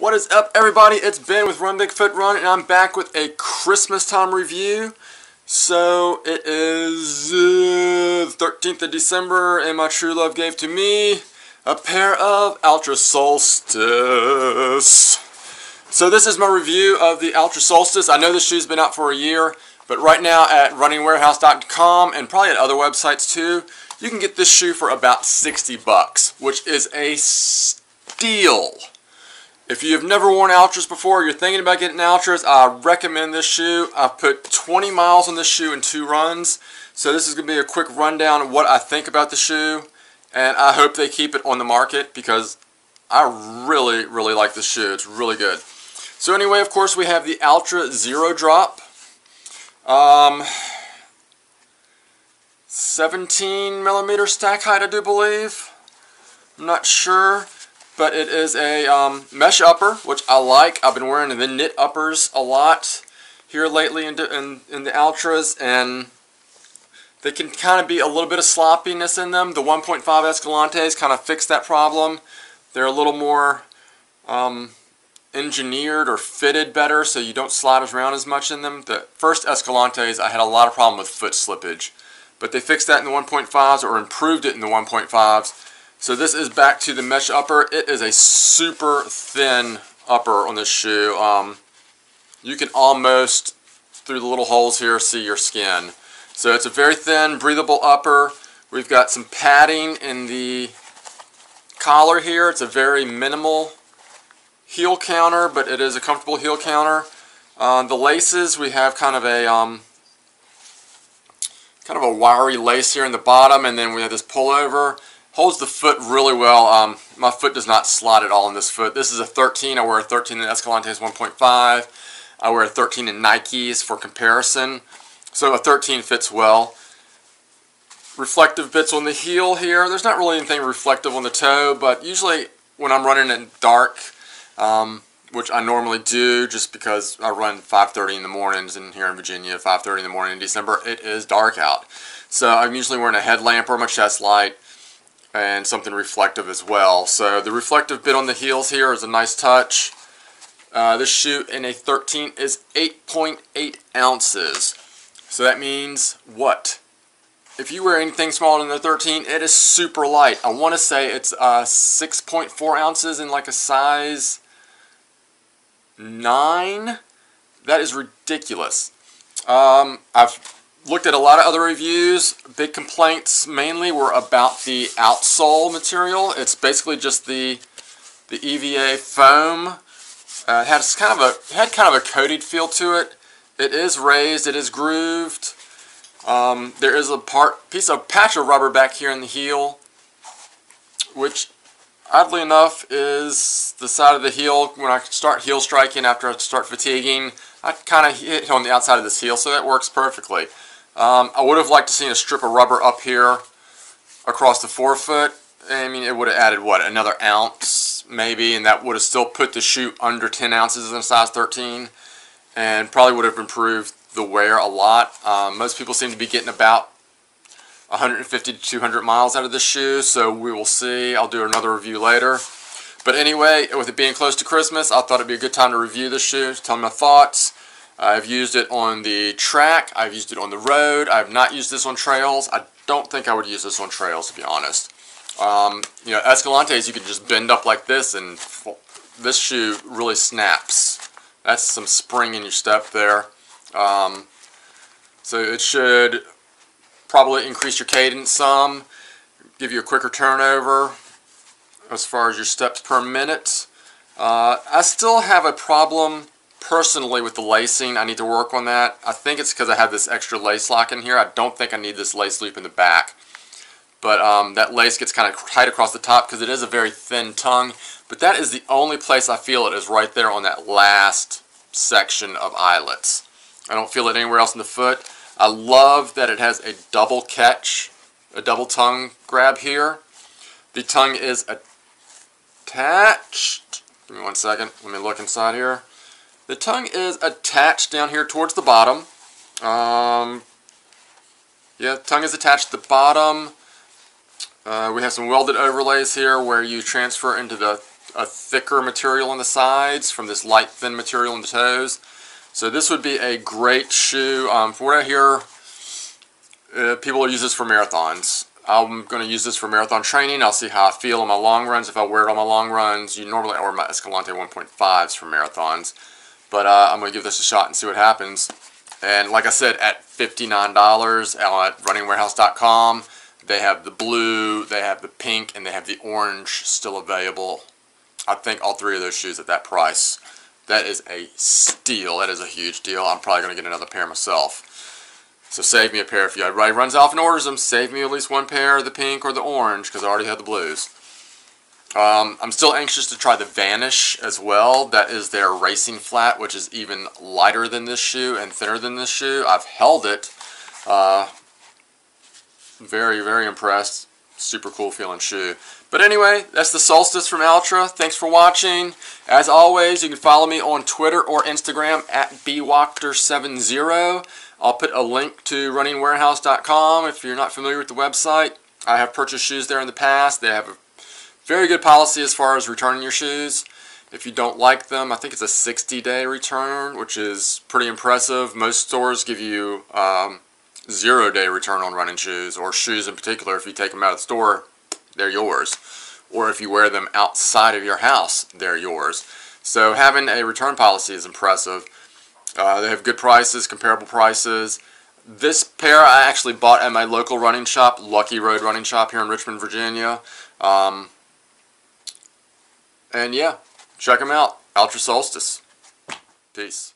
What is up, everybody? It's Ben with Run Big Foot Run, and I'm back with a Christmas time review. So it is the 13th of December, and my true love gave to me a pair of Altra Solstice. So this is my review of the Altra Solstice. I know this shoe's been out for a year, but right now at runningwarehouse.com and probably at other websites too, you can get this shoe for about $60, which is a steal. If you have never worn Altras before, you're thinking about getting Altras, I recommend this shoe. I've put 20 miles on this shoe in 2 runs. So this is going to be a quick rundown of what I think about the shoe. And I hope they keep it on the market because I really, really like this shoe. It's really good. So anyway, of course, we have the Altra Zero Drop. 17 millimeter stack height, I do believe. I'm not sure. But it is a mesh upper, which I like. I've been wearing the knit uppers a lot here lately in the Altras, and they can kind of be a little bit of sloppiness in them. The 1.5 Escalantes kind of fix that problem. They're a little more engineered or fitted better, so you don't slide around as much in them. The first Escalantes, I had a lot of problem with foot slippage, but they fixed that in the 1.5s or improved it in the 1.5s. So this is back to the mesh upper. It is a super thin upper on this shoe. You can almost, through the little holes here, see your skin. So it's a very thin, breathable upper. We've got some padding in the collar here. It's a very minimal heel counter, but it is a comfortable heel counter. The laces, we have kind of a wiry lace here in the bottom, and then we have this pullover. Holds the foot really well. My foot does not slide at all in this foot. This is a 13. I wear a 13 in Escalantes 1.5. I wear a 13 in Nikes for comparison. So a 13 fits well. Reflective bits on the heel here. There's not really anything reflective on the toe, but usually when I'm running in dark, which I normally do just because I run 5:30 in the mornings and here in Virginia, 5:30 in the morning in December, it is dark out. So I'm usually wearing a headlamp or my chest light, and something reflective as well. So the reflective bit on the heels here is a nice touch. This shoe in a 13 is 8.8 ounces. So that means what? If you wear anything smaller than the 13, it is super light. I want to say it's 6.4 ounces in like a size 9. That is ridiculous. I've looked at a lot of other reviews. Big complaints mainly were about the outsole material. It's basically just the EVA foam. It had kind of a coated feel to it. It is raised. It is grooved. There is a patch of rubber back here in the heel, which oddly enough is the side of the heel. When I start heel striking after I start fatiguing, I kind of hit on the outside of this heel, so that works perfectly. I would have liked to see a strip of rubber up here across the forefoot. I mean, it would have added, what, another ounce maybe, and that would have still put the shoe under 10 ounces in a size 13, and probably would have improved the wear a lot. Most people seem to be getting about 150 to 200 miles out of this shoe, so we will see. I'll do another review later. But anyway, with it being close to Christmas, I thought it'd be a good time to review this shoe, tell me my thoughts. I've used it on the track, I've used it on the road, I've not used this on trails. I don't think I would use this on trails, to be honest. You know, Escalantes you could just bend up like this, and this shoe really snaps. That's some spring in your step there. So it should probably increase your cadence some, give you a quicker turnover as far as your steps per minute. I still have a problem personally with the lacing. I need to work on that. I think it's because I have this extra lace lock in here. I don't think I need this lace loop in the back. But that lace gets kind of tight across the top because it is a very thin tongue. But that is the only place I feel it, is right there on that last section of eyelets. I don't feel it anywhere else in the foot. I love that it has a double catch, a double tongue grab here. The tongue is attached. Give me 1 second. Let me look inside here. The tongue is attached down here towards the bottom. Yeah, the tongue is attached to the bottom. We have some welded overlays here where you transfer into the a thicker material on the sides from this light thin material on the toes. So this would be a great shoe. From what I hear, people use this for marathons. I'm going to use this for marathon training. I'll see how I feel on my long runs. If I wear it on my long runs, normally I wear my Escalante 1.5s for marathons. But I'm going to give this a shot and see what happens. And like I said, at $59 at runningwarehouse.com, they have the blue, they have the pink, and they have the orange still available. I think all three of those shoes at that price. That is a steal. That is a huge deal. I'm probably going to get another pair myself. So save me a pair. If everybody runs off and orders them, save me at least one pair of the pink or the orange, because I already have the blues. I'm still anxious to try the Vanish as well. That is their racing flat, which is even lighter than this shoe and thinner than this shoe. I've held it. Very, very impressed. Super cool feeling shoe. But anyway, that's the Solstice from Altra. Thanks for watching. As always, you can follow me on Twitter or Instagram at bwachter70. I'll put a link to runningwarehouse.com if you're not familiar with the website. I have purchased shoes there in the past. They have a very good policy as far as returning your shoes. If you don't like them, I think it's a 60-day return, which is pretty impressive. Most stores give you 0-day return on running shoes, or shoes in particular. If you take them out of the store, they're yours. Or if you wear them outside of your house, they're yours. So having a return policy is impressive. They have good prices, comparable prices. This pair I actually bought at my local running shop, Lucky Road Running Shop here in Richmond, Virginia. And yeah, check them out. Altra Solstice. Peace.